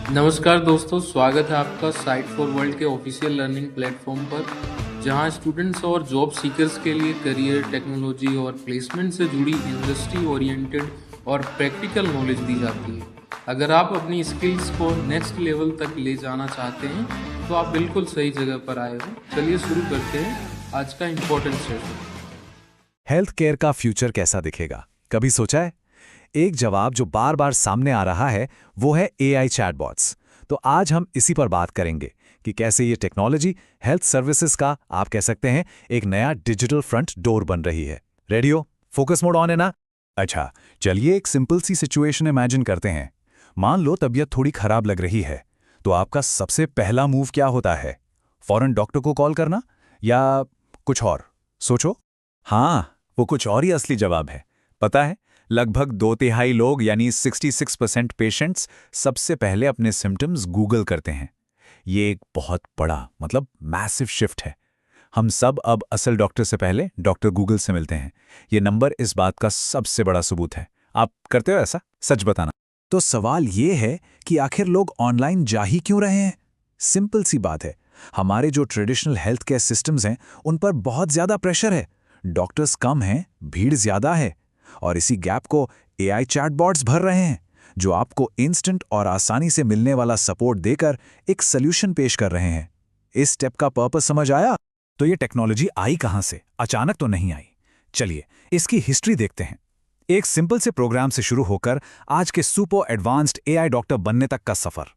नमस्कार दोस्तों, स्वागत है आपका साइट फॉर वर्ल्ड के ऑफिशियल लर्निंग प्लेटफॉर्म पर, जहां स्टूडेंट्स और जॉब सीकर्स के लिए करियर, टेक्नोलॉजी और प्लेसमेंट से जुड़ी इंडस्ट्री ओरिएंटेड और प्रैक्टिकल नॉलेज दी जाती है। अगर आप अपनी स्किल्स को नेक्स्ट लेवल तक ले जाना चाहते हैं, तो आप बिल्कुल सही जगह पर आए हो। चलिए शुरू करते हैं आज का इम्पोर्टेंट सेशन। हेल्थ केयर का फ्यूचर कैसा दिखेगा, कभी सोचा है? एक जवाब जो बार बार सामने आ रहा है वो है एआई चैटबॉट्स। तो आज हम इसी पर बात करेंगे कि कैसे ये टेक्नोलॉजी हेल्थ सर्विसेज का, आप कह सकते हैं, एक नया डिजिटल फ्रंट डोर बन रही है। रेडी हो? फोकस मोड ऑन है ना? अच्छा, चलिए एक सिंपल सी सिचुएशन इमेजिन करते हैं। मान लो तबीयत थोड़ी खराब लग रही है, तो आपका सबसे पहला मूव क्या होता है? फौरन डॉक्टर को कॉल करना या कुछ और? सोचो। हाँ, वो कुछ और ही असली जवाब है। पता है, लगभग 2/3 लोग यानी 66% पेशेंट्स सबसे पहले अपने सिम्टम्स गूगल करते हैं। ये एक बहुत बड़ा, मतलब मैसिव शिफ्ट है। हम सब अब असल डॉक्टर से पहले डॉक्टर गूगल से मिलते हैं। ये नंबर इस बात का सबसे बड़ा सबूत है। आप करते हो ऐसा? सच बताना। तो सवाल ये है कि आखिर लोग ऑनलाइन जा ही क्यों रहे हैं? सिंपल सी बात है, हमारे जो ट्रेडिशनल हेल्थ केयर सिस्टम्स हैं उन पर बहुत ज्यादा प्रेशर है। डॉक्टर्स कम हैं, भीड़ ज्यादा है, और इसी गैप को एआई चैटबॉट्स भर रहे हैं, जो आपको इंस्टेंट और आसानी से मिलने वाला सपोर्ट देकर एक सॉल्यूशन पेश कर रहे हैं। इस स्टेप का पर्पस समझ आया? तो ये टेक्नोलॉजी आई कहां से? अचानक तो नहीं आई। चलिए इसकी हिस्ट्री देखते हैं। एक सिंपल से प्रोग्राम से शुरू होकर आज के सुपर एडवांस्ड एआई डॉक्टर बनने तक का सफर।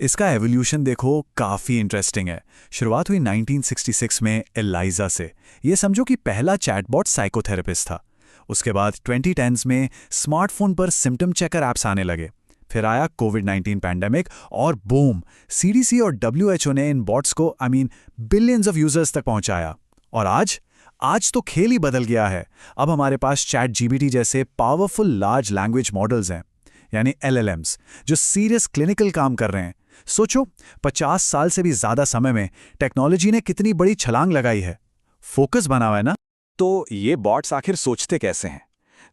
इसका एवोल्यूशन देखो, काफी इंटरेस्टिंग है। शुरुआत हुई 1966 में एलाइजा से। ये समझो कि पहला चैटबॉट साइकोथेरेपिस्ट था। उसके बाद 2010s में स्मार्टफोन पर सिम्टम चेकर ऐप्स आने लगे। फिर आया कोविड-19 पैंडेमिक और बूम, सीडीसी और डब्ल्यूएचओ ने इन बॉट्स को बिलियंस ऑफ यूजर्स तक पहुंचाया। और आज तो खेल ही बदल गया है। अब हमारे पास चैट जीपीटी जैसे पावरफुल लार्ज लैंग्वेज मॉडल्स हैं, यानी एलएलएम्स, जो सीरियस क्लिनिकल काम कर रहे हैं। सोचो, 50 साल से भी ज्यादा समय में टेक्नोलॉजी ने कितनी बड़ी छलांग लगाई है। फोकस बना हुआ है ना? तो ये बॉट्स आखिर सोचते कैसे हैं?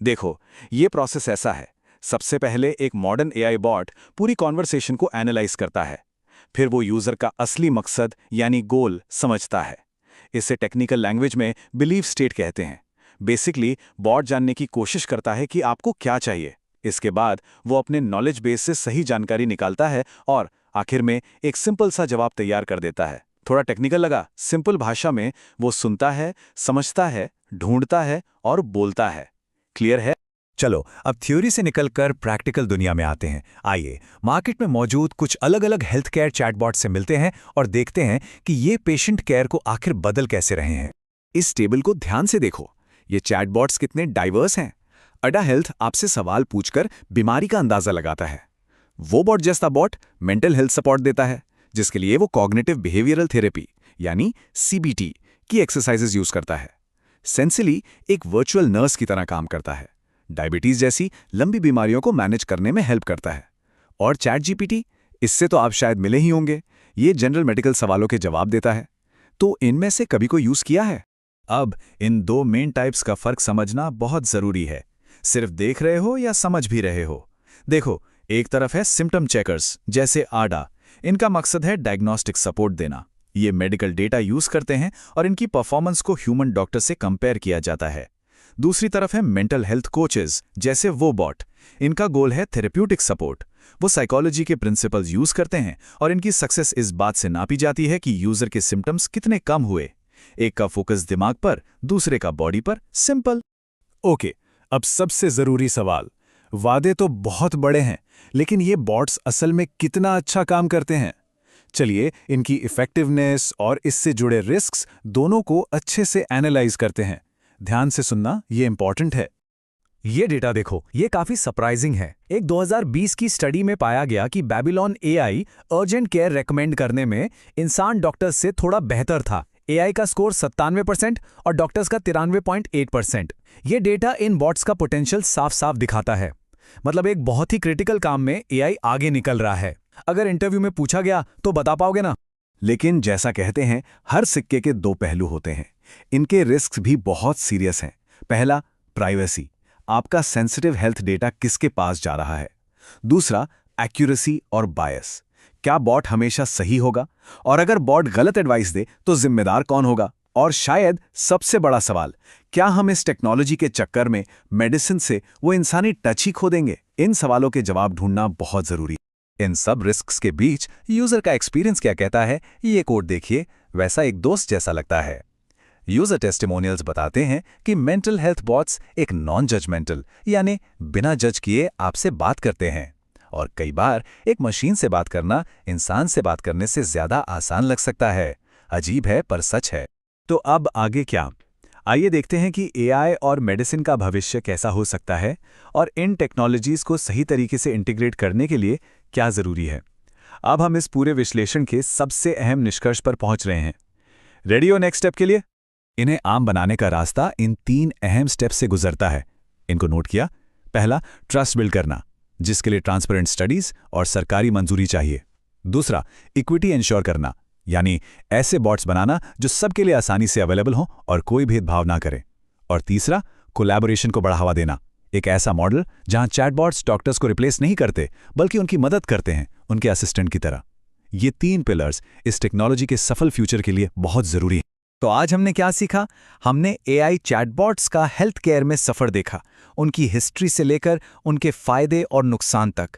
देखो, ये प्रोसेस ऐसा है। सबसे पहले एक मॉडर्न एआई बॉट पूरी कॉन्वर्सेशन को एनालाइज करता है। फिर वो यूजर का असली मकसद यानी गोल समझता है। इसे टेक्निकल लैंग्वेज में बिलीव स्टेट कहते हैं। बेसिकली बॉट जानने की कोशिश करता है कि आपको क्या चाहिए। इसके बाद वो अपने नॉलेज बेस से सही जानकारी निकालता है और आखिर में एक सिंपल सा जवाब तैयार कर देता है। थोड़ा टेक्निकल लगा? सिंपल भाषा में वो सुनता है, समझता है, ढूंढता है और बोलता है। क्लियर है? चलो अब थ्योरी से निकलकर प्रैक्टिकल दुनिया में आते हैं। आइए मार्केट में मौजूद कुछ अलग अलग हेल्थ केयर चैटबॉट से मिलते हैं और देखते हैं कि ये पेशेंट केयर को आखिर बदल कैसे रहे हैं। इस टेबल को ध्यान से देखो। ये चैटबॉट्स कितने डाइवर्स हैं। अडा हेल्थ आपसे सवाल पूछकर बीमारी का अंदाजा लगाता है। वो बॉट जैसा बॉट मेंटल हेल्थ सपोर्ट देता है, जिसके लिए वो कॉग्निटिव बिहेवियरल थेरेपी यानी सीबीटी की एक्सरसाइजेज यूज करता है। सेंसिली एक वर्चुअल नर्स की तरह काम करता है, डायबिटीज जैसी लंबी बीमारियों को मैनेज करने में हेल्प करता है। और चैट जीपीटी, इससे तो आप शायद मिले ही होंगे, ये जनरल मेडिकल सवालों के जवाब देता है। तो इनमें से कभी को यूज किया है? अब इन दो मेन टाइप्स का फर्क समझना बहुत जरूरी है। सिर्फ देख रहे हो या समझ भी रहे हो? देखो, एक तरफ है सिम्टम चेकर्स जैसे आडा। इनका मकसद है डायग्नोस्टिक सपोर्ट देना। ये मेडिकल डेटा यूज करते हैं और इनकी परफॉर्मेंस को ह्यूमन डॉक्टर से कंपेयर किया जाता है। दूसरी तरफ है मेंटल हेल्थ कोचेस जैसे वो बॉट। इनका गोल है थेरेप्यूटिक सपोर्ट। वो साइकोलॉजी के प्रिंसिपल्स यूज करते हैं और इनकी सक्सेस इस बात से नापी जाती है कि यूजर के सिम्टम्स कितने कम हुए। एक का फोकस दिमाग पर, दूसरे का बॉडी पर। सिंपल। ओके, अब सबसे जरूरी सवाल। वादे तो बहुत बड़े हैं, लेकिन ये बॉट्स असल में कितना अच्छा काम करते हैं? चलिए इनकी इफेक्टिवनेस और इससे जुड़े रिस्क्स दोनों को अच्छे से एनालाइज करते हैं। ध्यान से सुनना, ये इंपॉर्टेंट है। ये डेटा देखो, ये काफी सरप्राइजिंग है। एक 2020 की स्टडी में पाया गया कि Babylon AI urgent care recommend करने में इंसान डॉक्टर्स से थोड़ा बेहतर था। एआई का स्कोर 97% और डॉक्टर्स का 93.8%। ये डेटा इन बॉट्स का पोटेंशियल साफ साफ दिखाता है। मतलब एक बहुत ही क्रिटिकल काम में एआई आगे निकल रहा है। अगर इंटरव्यू में पूछा गया तो बता पाओगे ना? लेकिन जैसा कहते हैं, हर सिक्के के दो पहलू होते हैं। इनके रिस्क भी बहुत सीरियस हैं। पहला, प्राइवेसी। आपका सेंसिटिव हेल्थ डेटा किसके पास जा रहा है। दूसरा, एक्यूरेसी और बायस। क्या बॉट हमेशा सही होगा? और अगर बॉट गलत एडवाइस दे तो जिम्मेदार कौन होगा? और शायद सबसे बड़ा सवाल, क्या हम इस टेक्नोलॉजी के चक्कर में मेडिसिन से वो इंसानी टच ही खो देंगे? इन सवालों के जवाब ढूंढना बहुत जरूरी है। इन सब रिस्क्स के बीच यूजर का एक्सपीरियंस क्या कहता है, ये कोड देखिए, वैसा एक दोस्त जैसा लगता है। यूजर टेस्टिमोनियल्स बताते हैं कि मेंटल हेल्थ बॉट्स एक नॉन जजमेंटल यानी बिना जज किए आपसे बात करते हैं। और कई बार एक मशीन से बात करना इंसान से बात करने से ज्यादा आसान लग सकता है। अजीब है पर सच है। तो अब आगे क्या? आइए देखते हैं कि एआई और मेडिसिन का भविष्य कैसा हो सकता है और इन टेक्नोलॉजीज को सही तरीके से इंटीग्रेट करने के लिए क्या जरूरी है। अब हम इस पूरे विश्लेषण के सबसे अहम निष्कर्ष पर पहुंच रहे हैं। रेडी हो नेक्स्ट स्टेप के लिए? इन्हें आम बनाने का रास्ता इन 3 अहम स्टेप से गुजरता है। इनको नोट किया? पहला, ट्रस्ट बिल्ड करना, जिसके लिए ट्रांसपेरेंट स्टडीज और सरकारी मंजूरी चाहिए। दूसरा, इक्विटी इंश्योर करना, यानी ऐसे बॉट्स बनाना जो सबके लिए आसानी से अवेलेबल हो और कोई भेदभाव ना करे। और तीसरा, कोलैबोरेशन को बढ़ावा देना, एक ऐसा मॉडल जहां चैटबॉट्स डॉक्टर्स को रिप्लेस नहीं करते बल्कि उनकी मदद करते हैं, उनके असिस्टेंट की तरह। ये 3 पिलर्स इस टेक्नोलॉजी के सफल फ्यूचर के लिए बहुत जरूरी हैं। तो आज हमने क्या सीखा? हमने एआई चैटबॉट्स का हेल्थ केयर में सफर देखा, उनकी हिस्ट्री से लेकर उनके फायदे और नुकसान तक।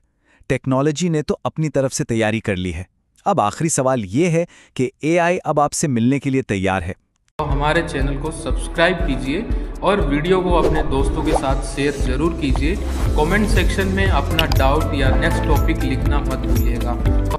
टेक्नोलॉजी ने तो अपनी तरफ से तैयारी कर ली है। अब आखिरी सवाल ये है कि एआई अब आपसे मिलने के लिए तैयार है। तो हमारे चैनल को सब्सक्राइब कीजिए और वीडियो को अपने दोस्तों के साथ शेयर जरूर कीजिए। कमेंट सेक्शन में अपना डाउट या नेक्स्ट टॉपिक लिखना मत भूलिएगा।